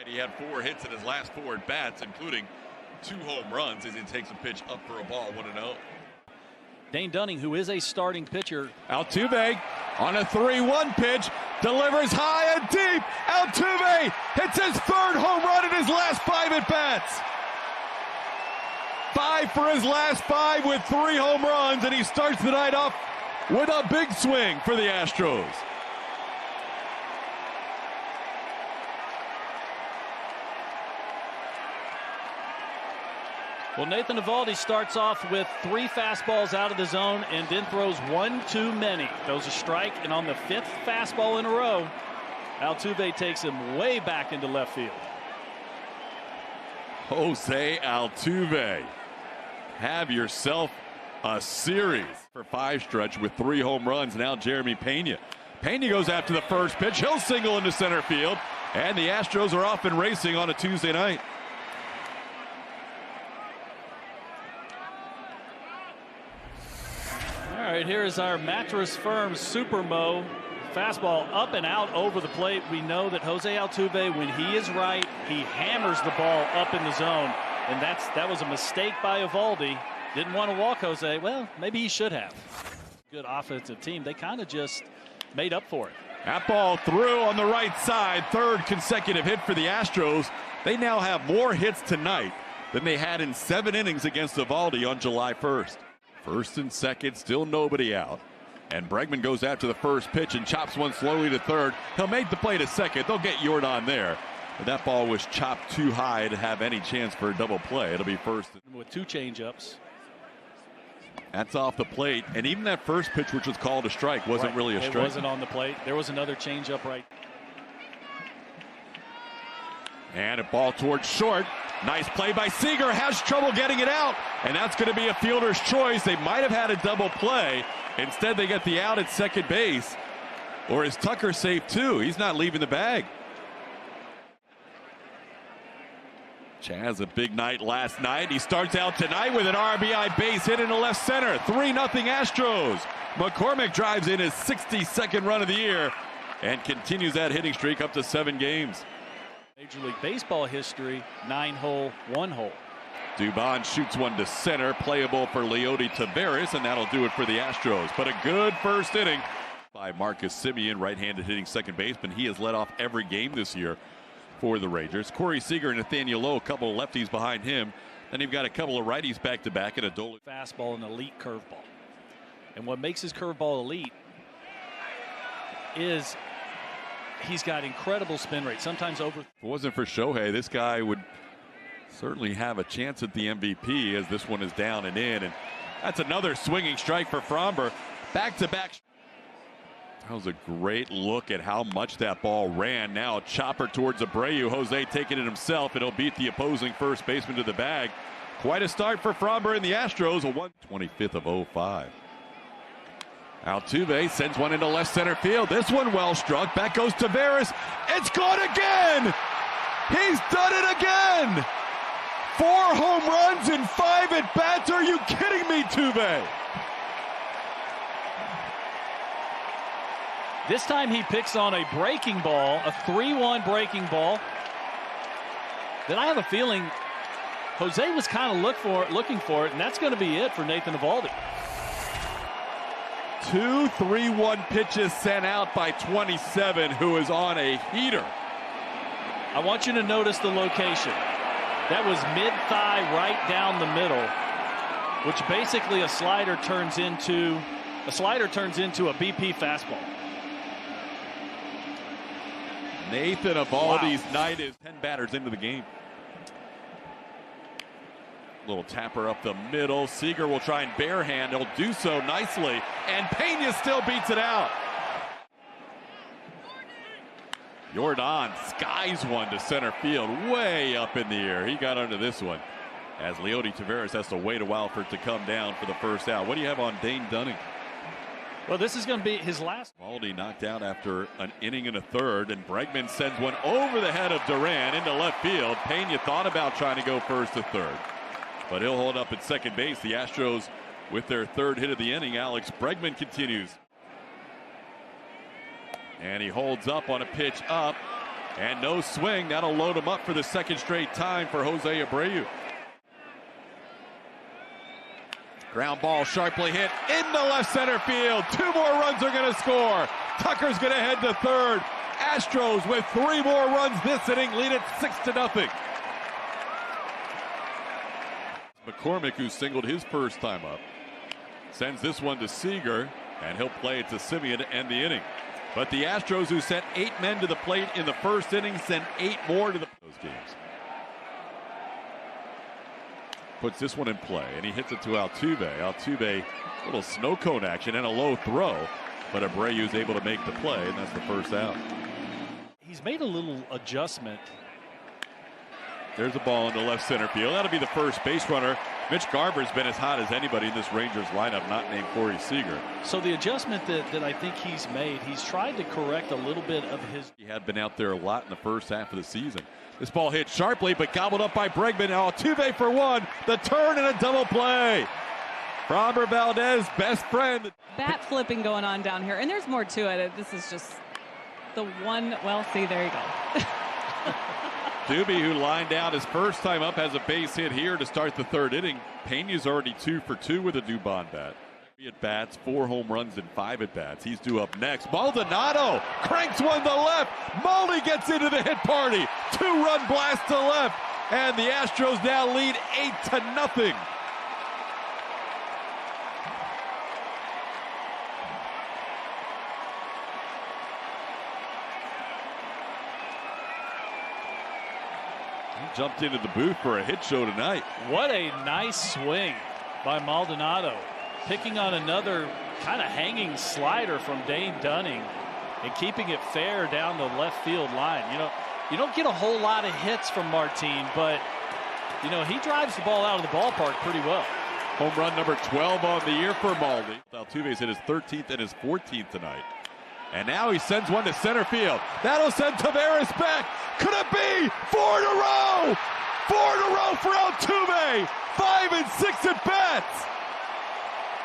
He had 4 hits in his last 4 at-bats, including 2 home runs as he takes a pitch up for a ball, 1-0. Dane Dunning, who is a starting pitcher. Altuve on a 3-1 pitch, delivers high and deep. Altuve hits his 3rd home run in his last 5 at-bats. 5 for his last 5 with 3 home runs, and he starts the night off with a big swing for the Astros. Well, Nathan Eovaldi starts off with 3 fastballs out of the zone and then throws 1 too many. Throws a strike, and on the 5th fastball in a row, Altuve takes him way back into left field. Jose Altuve, have yourself a series for 5 stretch with 3 home runs. Now Jeremy Pena. Pena goes after the first pitch. He'll single into center field, and the Astros are off and racing on a Tuesday night. All right, here is our Mattress Firm Super Mo. Fastball up and out over the plate. We know that Jose Altuve, when he is right, he hammers the ball up in the zone. And that was a mistake by Eovaldi. Didn't want to walk Jose. Well, maybe he should have. Good offensive team. They kind of just made up for it. That ball through on the right side. 3rd consecutive hit for the Astros. They now have more hits tonight than they had in 7 innings against Eovaldi on July 1st. 1st and 2nd, still nobody out. And Bregman goes after the first pitch and chops one slowly to 3rd. He'll make the play to 2nd. They'll get Jordan there. But that ball was chopped too high to have any chance for a double play. It'll be 1st. With 2 changeups. That's off the plate. And even that first pitch, which was called a strike, wasn't really a strike. It wasn't on the plate. There was another changeup right. And a ball towards short. Nice play by Seager. Has trouble getting it out. And that's going to be a fielder's choice. They might have had a double play. Instead, they get the out at second base. Or is Tucker safe too? He's not leaving the bag. Chaz, a big night last night. He starts out tonight with an RBI base hit into left center. 3-0 Astros. McCormick drives in his 62nd run of the year and continues that hitting streak up to 7 games. Major League Baseball history, 9-hole, 1-hole. Dubon shoots one to center, playable for Leody Taveras, and that'll do it for the Astros. But a good first inning by Marcus Semien, right-handed hitting second baseman. He has led off every game this year for the Rangers. Corey Seager and Nathaniel Lowe, a couple of lefties behind him. Then you've got a couple of righties back-to-back and a Dolan. Fastball and elite curveball. And what makes his curveball elite is he's got incredible spin rate, sometimes over. If it wasn't for Shohei, this guy would certainly have a chance at the MVP, as this one is down and in. And that's another swinging strike for Fromber. Back-to-back. That was a great look at how much that ball ran. Now a chopper towards Abreu. Jose taking it himself, and he'll beat the opposing first baseman to the bag. Quite a start for Fromber and the Astros. A 1/25 of 05. Altuve sends one into left center field. This one well struck. Back goes Taveras. It's gone again. He's done it again. 4 home runs in 5 at-bats. Are you kidding me, Tuve? This time he picks on a breaking ball, a 3-1 breaking ball. Then I have a feeling Jose was kind of looking for it, and that's going to be it for Nathan Eovaldi. 2 3-1 pitches sent out by 27, who is on a heater. I want you to notice the location. That was mid-thigh right down the middle, which basically a slider turns into a BP fastball. Nathan Eovaldi's night is 10 batters into the game. Little tapper up the middle. Seager will try and barehand. He'll do so nicely. And Pena still beats it out. Jordan skies one to center field, way up in the air. He got under this one, as Leody Taveras has to wait a while for it to come down for the first out. What do you have on Dane Dunning? Well, this is going to be his last. Eovaldi knocked out after an inning and a third, and Bregman sends one over the head of Duran into left field. Pena thought about trying to go first to third, but he'll hold up at second base. The Astros with their 3rd hit of the inning. Alex Bregman continues. And he holds up on a pitch up. And no swing. That'll load him up for the second straight time for Jose Abreu. Ground ball sharply hit into left center field. 2 more runs are going to score. Tucker's going to head to third. Astros with 3 more runs this inning lead it 6-0. McCormick, who singled his first time up, sends this one to Seager, and he'll play it to Semien to end the inning. But the Astros, who sent 8 men to the plate in the first inning, sent 8 more to those games. Puts this one in play, and he hits it to Altuve. Altuve, a little snow cone action and a low throw, but Abreu's able to make the play, and that's the first out. He's made a little adjustment. There's a ball into left center field. That'll be the first base runner. Mitch Garver's been as hot as anybody in this Rangers lineup, not named Corey Seager. So the adjustment that I think he's made, he's tried to correct a little bit of his. He had been out there a lot in the first half of the season. This ball hit sharply, but gobbled up by Bregman. Altuve for one. The turn and a double play. Framber Valdez, best friend. Bat flipping going on down here, and there's more to it. This is just the one. Well, see, there you go. Doobie, who lined out his first time up, has a base hit here to start the third inning. Pena's already 2 for 2 with a Dubon bat. 3 at bats, 4 home runs, and 5 at bats. He's due up next. Maldonado cranks one to left. Maldi gets into the hit party. 2-run blast to left, and the Astros now lead 8-0. He jumped into the booth for a hit show tonight. What a nice swing by Maldonado, picking on another kind of hanging slider from Dane Dunning and keeping it fair down the left field line. You don't get a whole lot of hits from Martin, but he drives the ball out of the ballpark pretty well. Home run number 12 on the year for Maldi. Altuve's hit his 13th and his 14th tonight. And now he sends one to center field. That'll send Taveras back. Could it be 4 in a row? 4 in a row for Altuve. 5 and 6 at bats.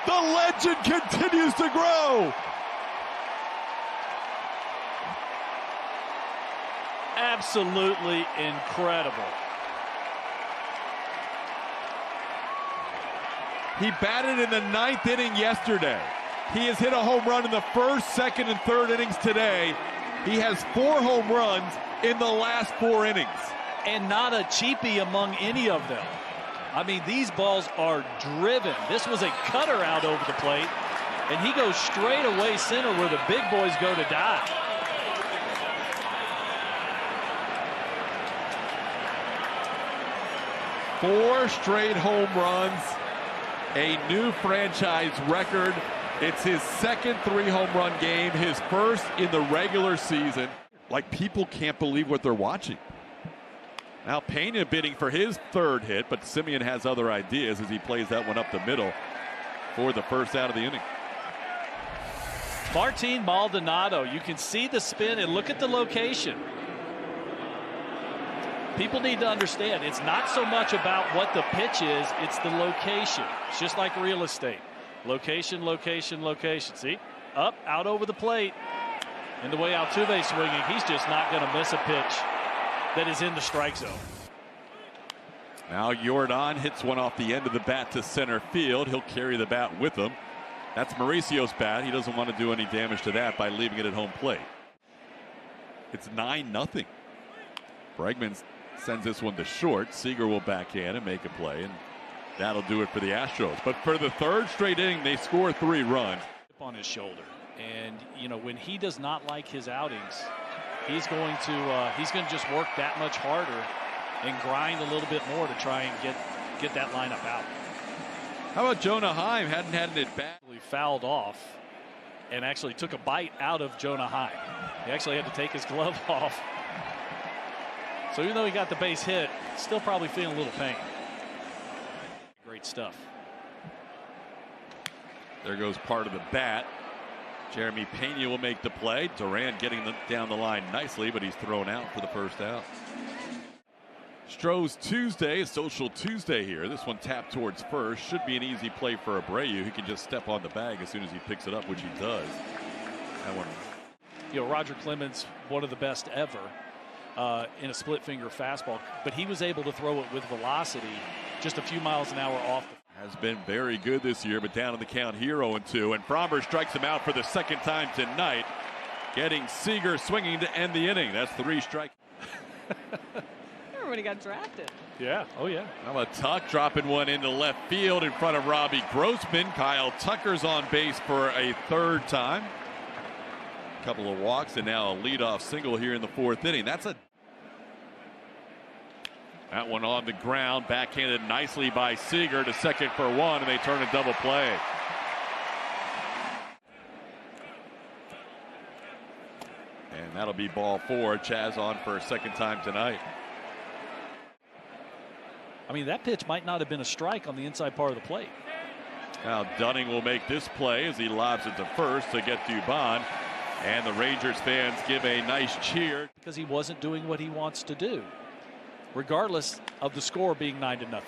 The legend continues to grow. Absolutely incredible. He batted in the 9th inning yesterday. He has hit a home run in the first, second, and third innings today. He has 4 home runs in the last 4 innings. And not a cheapie among any of them. I mean, these balls are driven. This was a cutter out over the plate, and he goes straight away center where the big boys go to die. Four straight home runs, a new franchise record. It's his second 3-home run game, his first in the regular season. Like, people can't believe what they're watching. Now Pena bidding for his 3rd hit, but Semien has other ideas as he plays that one up the middle for the first out of the inning. Martin Maldonado, you can see the spin and look at the location. People need to understand, it's not so much about what the pitch is, it's the location. It's just like real estate. Location, location, location. See? Up, out over the plate. And the way Altuve's swinging, he's just not going to miss a pitch that is in the strike zone. Now Jordan hits one off the end of the bat to center field. He'll carry the bat with him. That's Mauricio's bat. He doesn't want to do any damage to that by leaving it at home plate. It's 9-0. Bregman sends this one to short. Seager will backhand and make a play, and that'll do it for the Astros. But for the 3rd straight inning, they score 3 runs. On his shoulder, and when he does not like his outings, he's going to just work that much harder and grind a little bit more to try and get that lineup out. How about Jonah Heim? Hadn't had it back. He fouled off and actually took a bite out of Jonah Heim. He actually had to take his glove off. So even though he got the base hit, still probably feeling a little pain. Great stuff. There goes part of the bat. Jeremy Pena will make the play. Duran getting down the line nicely, but he's thrown out for the first out. Stroh's Tuesday, Social Tuesday here. This one tapped towards first. Should be an easy play for Abreu. He can just step on the bag as soon as he picks it up, which he does. That one. Roger Clemens, one of the best ever. in a split finger fastball, but he was able to throw it with velocity just a few miles an hour off. Has been very good this year, but down in the count here 0-2, and Fromber strikes him out for the second time tonight, getting Seager swinging to end the inning. That's 3 strikes. Remember when he got drafted? Yeah. Oh, yeah. Now a Tuck dropping one into left field in front of Robbie Grossman. Kyle Tucker's on base for a 3rd time. A couple of walks and now a leadoff single here in the 4th inning. That one on the ground, backhanded nicely by Seager to second for 1, and they turn a double play. And that'll be ball 4. Chaz on for a 2nd time tonight. I mean, that pitch might not have been a strike on the inside part of the plate. Now Dunning will make this play as he lobs it to first to get Dubon. And the Rangers fans give a nice cheer. Because he wasn't doing what he wants to do, regardless of the score being 9-0.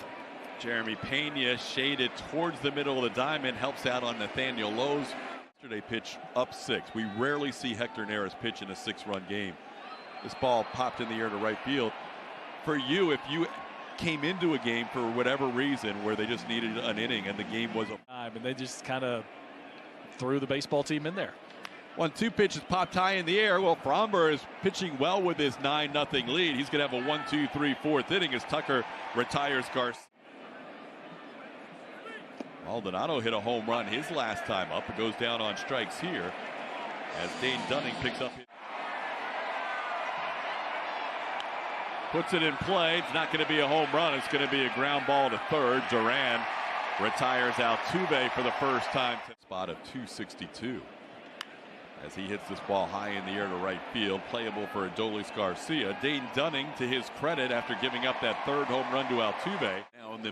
Jeremy Pena shaded towards the middle of the diamond, helps out on Nathaniel Lowe's yesterday pitch up 6. We rarely see Hector Neris pitch in a 6-run game. This ball popped in the air to right field. For you, if you came into a game for whatever reason where they just needed an inning and the game was a and they just kind of threw the baseball team in there. 1-2 pitches popped high in the air. Well, Fromber is pitching well with his 9-0 lead. He's going to have a 1, 2, 3, 4th inning as Tucker retires Garcia. Maldonado hit a home run his last time up. It goes down on strikes here as Dane Dunning picks up. Puts it in play. It's not going to be a home run. It's going to be a ground ball to 3rd. Duran retires Altuve for the first time. Spot of 262. As he hits this ball high in the air to right field, playable for Adolis Garcia. Dane Dunning, to his credit, after giving up that 3rd home run to Altuve. Now in the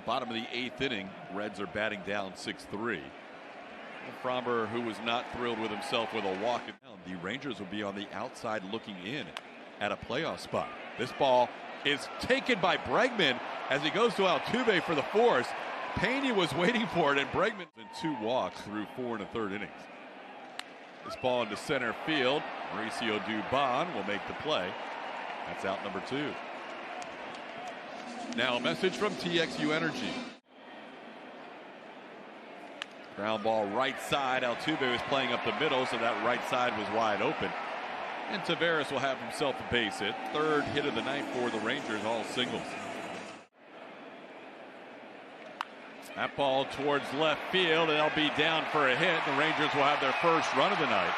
bottom of the 8th inning, Reds are batting down 6-3. Fromber, who was not thrilled with himself with a walk, the Rangers will be on the outside looking in at a playoff spot. This ball is taken by Bregman as he goes to Altuve for the force. Pena was waiting for it, and Bregman in 2 walks through 4 1/3 innings. This ball into center field. Mauricio Dubon will make the play. That's out number 2. Now a message from TXU Energy. Ground ball right side. Altuve was playing up the middle, so that right side was wide open. And Taveras will have himself a base hit. 3rd hit of the night for the Rangers, all singles. That ball towards left field, and they'll be down for a hit. The Rangers will have their first run of the night.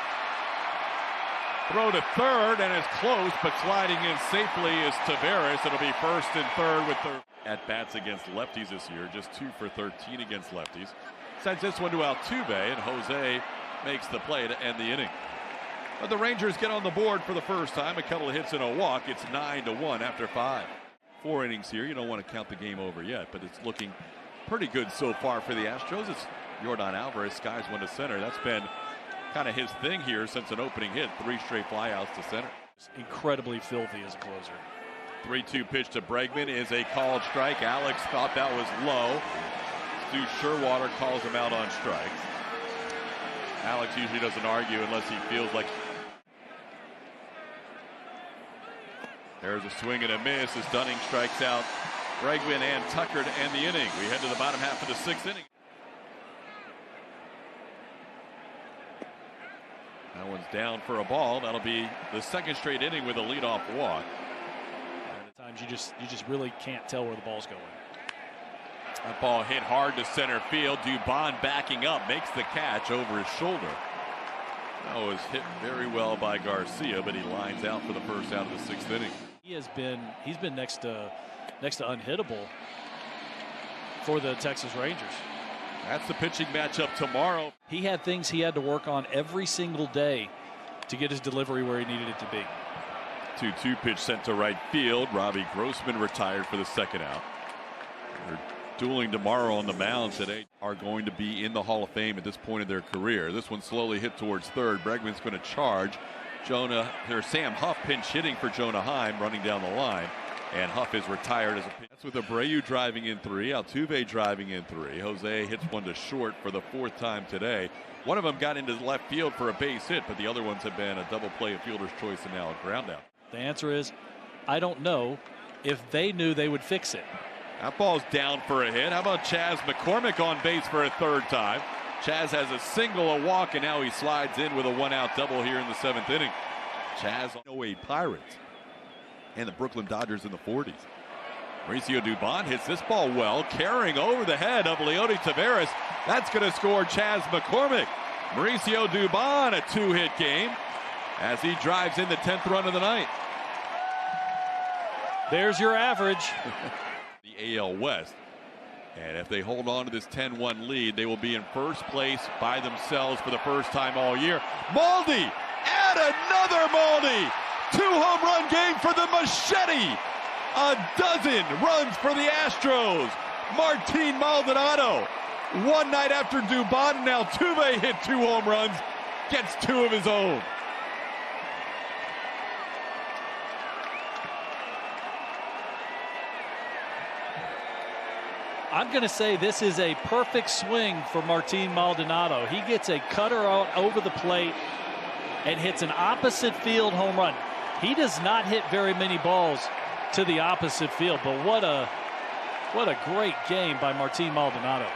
Throw to 3rd, and it's close, but sliding in safely is Taveras. It'll be 1st and 3rd with the at-bats against lefties this year. Just 2 for 13 against lefties. Sends this one to Altuve, and Jose makes the play to end the inning. But the Rangers get on the board for the first time. A couple of hits and a walk. It's 9-1 after 5. 4 innings here. You don't want to count the game over yet, but it's looking pretty good so far for the Astros. It's Maldonado and Alvarez skies one to center. That's been kind of his thing here since an opening hit. 3 straight flyouts to center. It's incredibly filthy as a closer. 3-2 pitch to Bregman is a called strike. Alex thought that was low. Stu Sherwater calls him out on strikes. Alex usually doesn't argue unless he feels like. There's a swing and a miss as Dunning strikes out Bregman and Tucker to end the inning. We head to the bottom half of the 6th inning. That one's down for a ball. That'll be the 2nd straight inning with a leadoff walk. And at times you just really can't tell where the ball's going. That ball hit hard to center field. Dubon backing up, makes the catch over his shoulder. That was hit very well by Garcia, but he lines out for the first out of the 6th inning. He's been next to unhittable for the Texas Rangers. That's the pitching matchup tomorrow. He had things he had to work on every single day to get his delivery where he needed it to be. 2-2 pitch sent to right field. Robbie Grossman retired for the 2nd out. They're dueling tomorrow on the mound. Today are going to be in the Hall of Fame at this point of their career. This one slowly hit towards 3rd. Bregman's going to charge. Sam Huff pinch hitting for Jonah Heim running down the line. And Huff is retired as a pitch. That's with Abreu driving in 3. Altuve driving in 3. Jose hits one to short for the 4th time today. One of them got into left field for a base hit, but the other ones have been a double play, a fielder's choice, and now a ground out. The answer is, I don't know. If they knew, they would fix it. That ball's down for a hit. How about Chas McCormick on base for a third time? Chas has a single, a walk, and now he slides in with a one-out double here in the 7th inning. Chas on 08 Pirates and the Brooklyn Dodgers in the 40s. Mauricio Dubon hits this ball well, carrying over the head of Leody Taveras. That's going to score Chas McCormick. Mauricio Dubon, a 2-hit game as he drives in the 10th run of the night. There's your average. The AL West. And if they hold on to this 10-1 lead, they will be in first place by themselves for the first time all year. Maldi, and another Maldi. 2-home run game for the Machete. A dozen runs for the Astros. Martin Maldonado. One night after Dubon and Altuve hit 2 home runs, gets 2 of his own. I'm going to say this is a perfect swing for Martin Maldonado. He gets a cutter out over the plate and hits an opposite field home run. He does not hit very many balls to the opposite field, but what a great game by Martin Maldonado.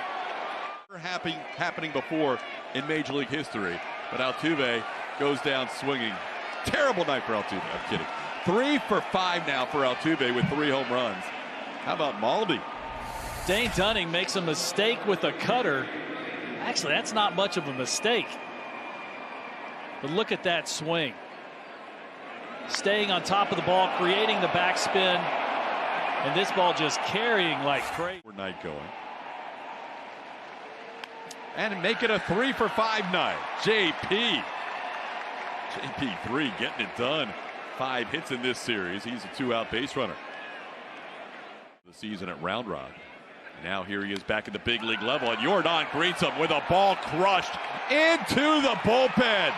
Happening before in Major League history, but Altuve goes down swinging. Terrible night for Altuve. I'm kidding. 3 for 5 now for Altuve with 3 home runs. How about Maldi? Dane Dunning makes a mistake with a cutter. Actually, that's not much of a mistake. But look at that swing. Staying on top of the ball, creating the backspin. And this ball just carrying like crazy. Night going. And make it a 3 for 5 night. JP 3 getting it done. 5 hits in this series. He's a 2-out base runner. The season at Round Rock. Now here he is back at the big league level, and Jordan greets him with a ball crushed into the bullpen.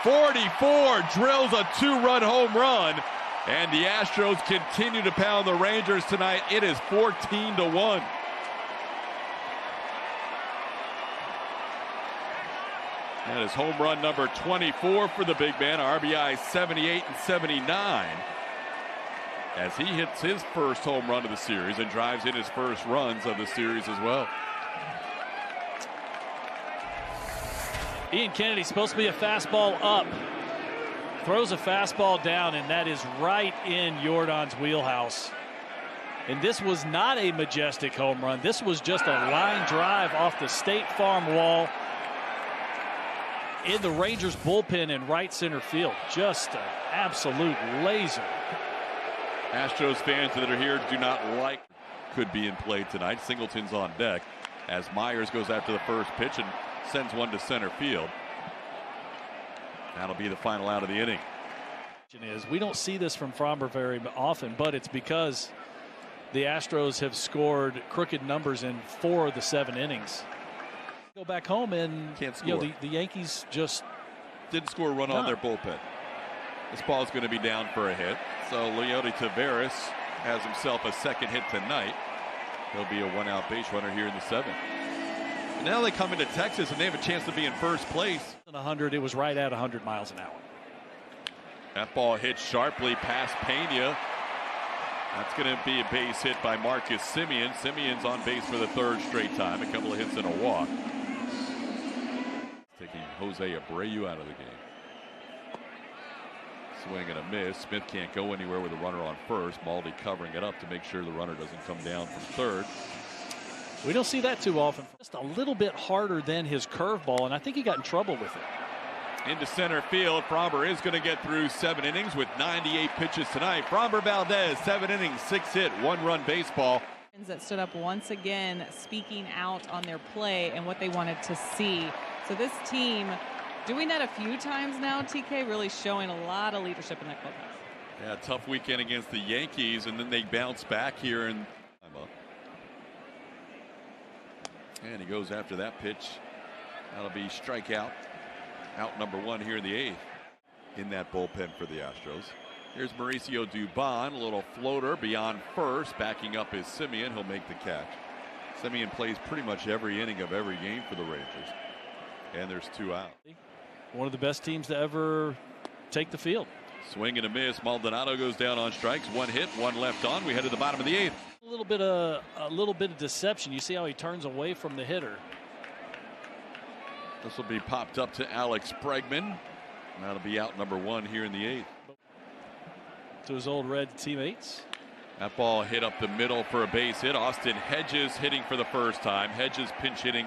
44 drills a 2-run home run, and the Astros continue to pound the Rangers tonight. It is 14-1. That is home run number 24 for the big man. RBI 78 and 79. As he hits his first home run of the series and drives in his first runs of the series as well. Ian Kennedy's supposed to be a fastball up. Throws a fastball down, and that is right in Jordan's wheelhouse. And this was not a majestic home run. This was just a line drive off the State Farm wall in the Rangers bullpen in right center field. Just an absolute laser. Astros fans that are here do not like could be in play tonight. Singleton's on deck as Myers goes after the first pitch and sends one to center field. That'll be the final out of the inning. We don't see this from Fromber very often, but it's because the Astros have scored crooked numbers in 4 of the 7 innings. Go back home and can't score. You know, the Yankees just didn't score a run on their bullpen. This ball is going to be down for a hit. So Leody Taveras has himself a second hit tonight. He'll be a 1-out base runner here in the 7th. And now they come into Texas and they have a chance to be in first place. 100, it was right at 100 miles an hour. That ball hit sharply past Pena. That's going to be a base hit by Marcus Semien. Semien's on base for the 3rd straight time. A couple of hits and a walk. Taking Jose Abreu out of the game. Swing and a miss. Smith can't go anywhere with a runner on first. Maldi covering it up to make sure the runner doesn't come down from third. We don't see that too often. Just a little bit harder than his curveball, and I think he got in trouble with it. Into center field. Fromber is going to get through 7 innings with 98 pitches tonight. Fromber Valdez, 7 innings, 6 hit, 1-run baseball. That stood up once again, speaking out on their play and what they wanted to see. So this team doing that a few times now, TK, really showing a lot of leadership in that clubhouse. Yeah, tough weekend against the Yankees, and then they bounce back here and I'm up. And he goes after that pitch. That'll be strikeout. Out number 1 here in the 8th in that bullpen for the Astros. Here's Mauricio Dubon, a little floater beyond first, backing up is Semien. He'll make the catch. Semien plays pretty much every inning of every game for the Rangers. And there's 2 out. One of the best teams to ever take the field. Swing and a miss. Maldonado goes down on strikes. One hit, one left on. We head to the bottom of the 8th. A little bit of deception. You see how he turns away from the hitter. This will be popped up to Alex Bregman. That'll be out number 1 here in the 8th. To his old Red teammates. That ball hit up the middle for a base hit. Austin Hedges hitting for the first time. Hedges pinch hitting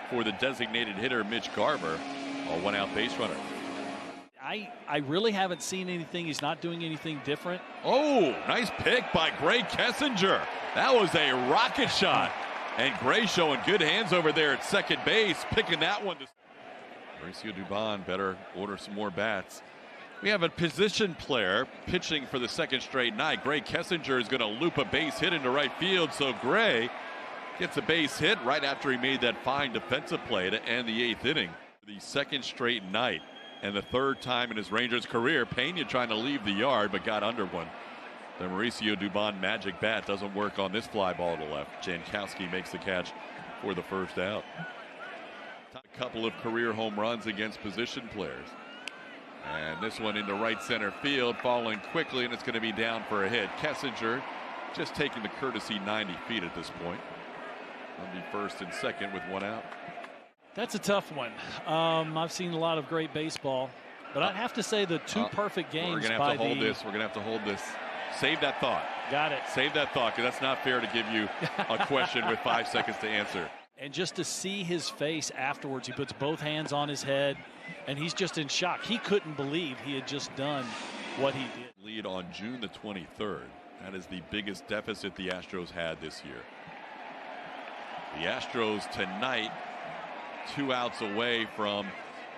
for the designated hitter Mitch Garver. A 1-out base runner. I really haven't seen anything. He's not doing anything different. Oh, nice pick by Gray Kessinger. That was a rocket shot. And Gray showing good hands over there at second base, picking that one. Mauricio Dubon better order some more bats. We have a position player pitching for the second straight night. Gray Kessinger is going to loop a base hit into right field, so Gray gets a base hit right after he made that fine defensive play to end the 8th inning. The second straight night and the 3rd time in his Rangers career. Pena trying to leave the yard but got under one. The Mauricio Dubon magic bat doesn't work on this fly ball to left. Jankowski makes the catch for the first out. A couple of career home runs against position players. And this one into right center field, falling quickly, and it's going to be down for a hit. Kessinger just taking the courtesy 90 feet at this point. That'll be first and second with 1 out. That's a tough one. I've seen a lot of great baseball, but I'd have to say the 2 perfect games. We're going to have to hold this. We're going to have to hold this. Save that thought. Got it. Save that thought, because that's not fair to give you a question with 5 seconds to answer. And just to see his face afterwards, he puts both hands on his head, and he's just in shock. He couldn't believe he had just done what he did. Lead on June the 23rd. That is the biggest deficit the Astros had this year. The Astros tonight 2 outs away from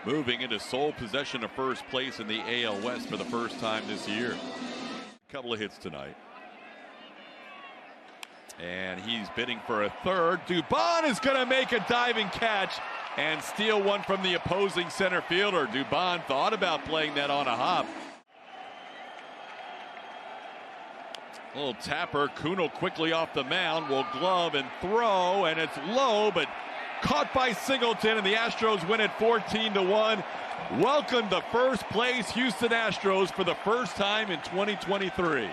moving into sole possession of first place in the AL West for the first time this year. A couple of hits tonight. And he's bidding for a 3rd. Dubon is going to make a diving catch and steal one from the opposing center fielder. Dubon thought about playing that on a hop. A little tapper. Kuno quickly off the mound, will glove and throw, and it's low, but caught by Singleton, and the Astros win it 14-1. Welcome to first place Houston Astros for the first time in 2023.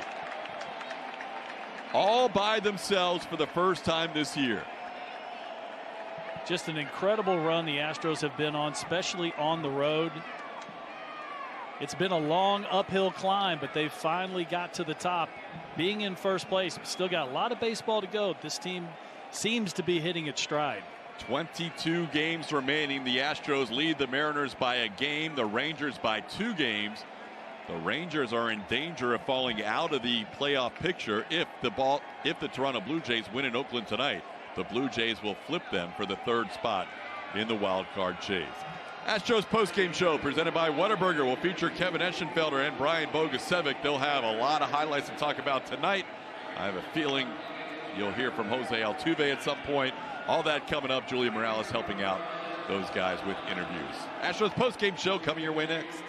All by themselves for the first time this year. Just an incredible run the Astros have been on, especially on the road. It's been a long uphill climb, but they finally got to the top, being in first place. Still got a lot of baseball to go. This team seems to be hitting its stride. 22 games remaining. The Astros lead the Mariners by a game, the Rangers by 2 games. The Rangers are in danger of falling out of the playoff picture if the Toronto Blue Jays win in Oakland tonight. The Blue Jays will flip them for the 3rd spot in the wild card chase. Astros postgame show presented by Whataburger will feature Kevin Eschenfelder and Brian Bogusevic. They'll have a lot of highlights to talk about tonight. I have a feeling you'll hear from Jose Altuve at some point. All that coming up. Julia Morales helping out those guys with interviews. Astros postgame show coming your way next.